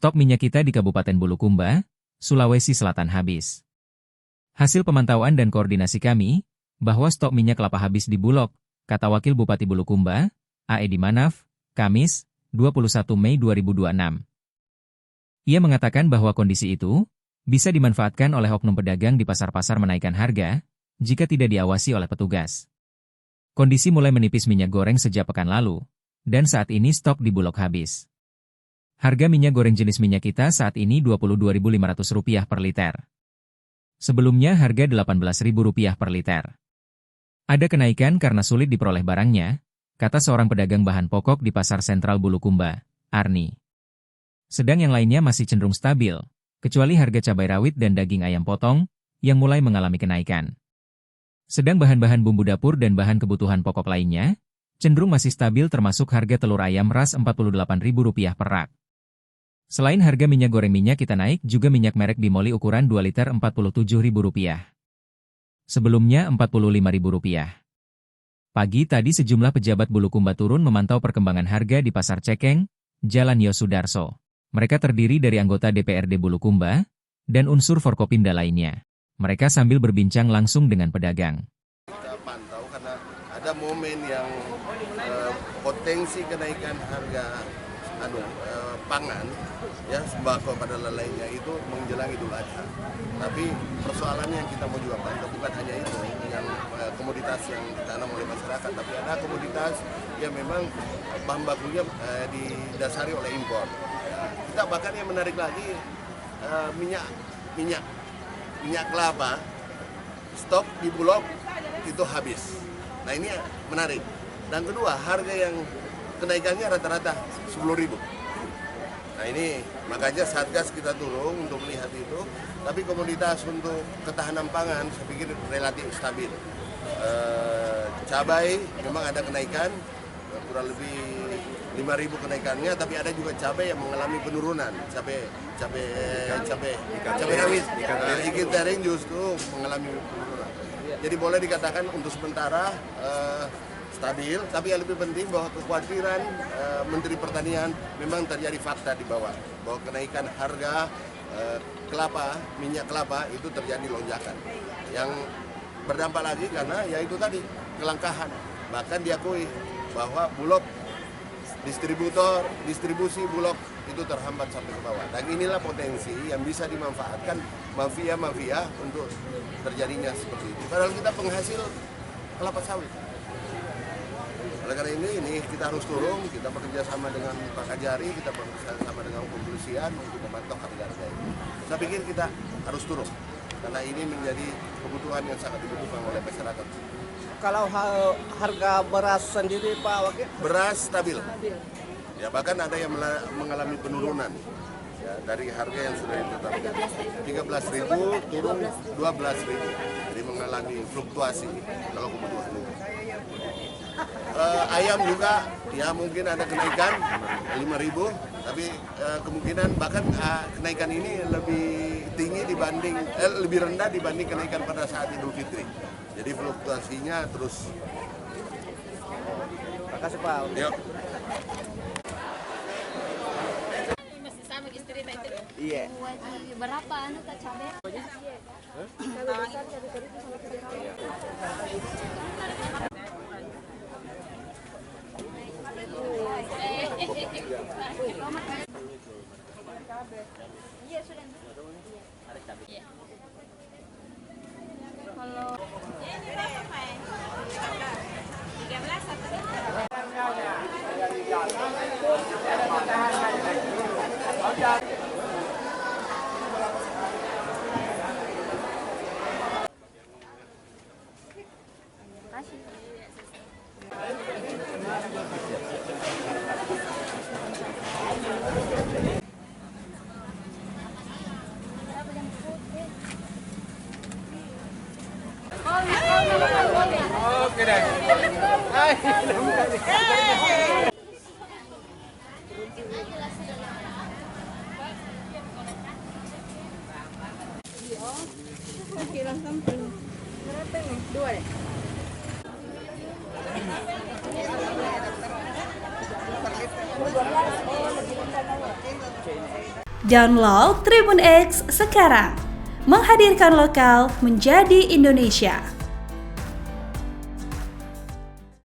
Stok minyak kita di Kabupaten Bulukumba, Sulawesi Selatan habis. Hasil pemantauan dan koordinasi kami, bahwa stok minyak kelapa habis di Bulog, kata Wakil Bupati Bulukumba, A.Edi Manaf, Kamis, 21 Mei 2026. Ia mengatakan bahwa kondisi itu bisa dimanfaatkan oleh oknum pedagang di pasar-pasar menaikkan harga jika tidak diawasi oleh petugas. Kondisi mulai menipis minyak goreng sejak pekan lalu, dan saat ini stok di Bulog habis. Harga minyak goreng jenis minyak kita saat ini Rp22.500 per liter. Sebelumnya harga Rp18.000 per liter. Ada kenaikan karena sulit diperoleh barangnya, kata seorang pedagang bahan pokok di Pasar Sentral Bulukumba, Arni. Sedang yang lainnya masih cenderung stabil, kecuali harga cabai rawit dan daging ayam potong, yang mulai mengalami kenaikan. Sedang bahan-bahan bumbu dapur dan bahan kebutuhan pokok lainnya, cenderung masih stabil termasuk harga telur ayam ras Rp48.000 per rak. Selain harga minyak goreng minyak kita naik, juga minyak merek Bimoli ukuran 2 liter Rp47.000. Sebelumnya Rp45.000. Pagi tadi sejumlah pejabat Bulukumba turun memantau perkembangan harga di Pasar Cekeng, Jalan Yosudarso. Mereka terdiri dari anggota DPRD Bulukumba dan unsur Forkopimda lainnya. Mereka sambil berbincang langsung dengan pedagang. Kita pantau karena ada momen yang potensi kenaikan harga pangan, ya sembako pada lainnya itu menjelang Idul Adha. Tapi persoalannya yang kita mau juga pantau bukan hanya itu yang komoditas yang ditanam oleh masyarakat, tapi ada komoditas yang memang bahan bakunya didasari oleh impor. Kita bahkan yang menarik lagi minyak kelapa stok di Bulog itu habis. Nah ini menarik. Dan kedua, harga yang kenaikannya rata-rata Rp10.000. Nah ini makanya Satgas kita turun untuk melihat itu. Tapi komoditas untuk ketahanan pangan saya pikir relatif stabil. Cabai memang ada kenaikan, kurang lebih 5.000 kenaikannya, tapi ada juga cabai yang mengalami penurunan. Cabai rawit, ikan tering justru mengalami penurunan. Jadi boleh dikatakan untuk sementara stabil, tapi yang lebih penting bahwa kekhawatiran Menteri Pertanian memang terjadi fakta di bawah, bahwa kenaikan harga minyak kelapa itu terjadi lonjakan. Yang berdampak lagi karena yaitu tadi kelangkaan. Bahkan diakui bahwa Bulog distribusi Bulog itu terhambat sampai ke bawah. Dan inilah potensi yang bisa dimanfaatkan mafia-mafia untuk terjadinya seperti itu. Padahal kita penghasil kelapa sawit. Oleh karena ini kita harus turun, kita bekerja sama dengan Pak Kajari, kita bekerja sama dengan kepolisian untuk memantau harga-harga ini. Saya pikir kita harus turun, karena ini menjadi kebutuhan yang sangat dibutuhkan oleh masyarakat. Kalau harga beras sendiri Pak Wakil? Beras stabil. Ya, bahkan ada yang mengalami penurunan. Ya, dari harga yang sudah ditetapkan 13.000 turun 12.000. Jadi mengalami fluktuasi kalau kebutuhan itu. Ayam juga ya mungkin ada kenaikan 5.000, tapi kemungkinan bahkan kenaikan ini lebih tinggi lebih rendah dibanding kenaikan pada saat Idul Fitri. Jadi fluktuasinya terus. Terima kasih Pak. Yuk. Iya. Berapa anu tak cabai? Kalau besar cari-cari sama cabai. Iya sudah. Iya. Kalau ini berapa Pak? 13 satu liter. Oke deh. Kilang sampel. Berapa nih? 2 deh. Download Tribun X sekarang. Menghadirkan lokal menjadi Indonesia.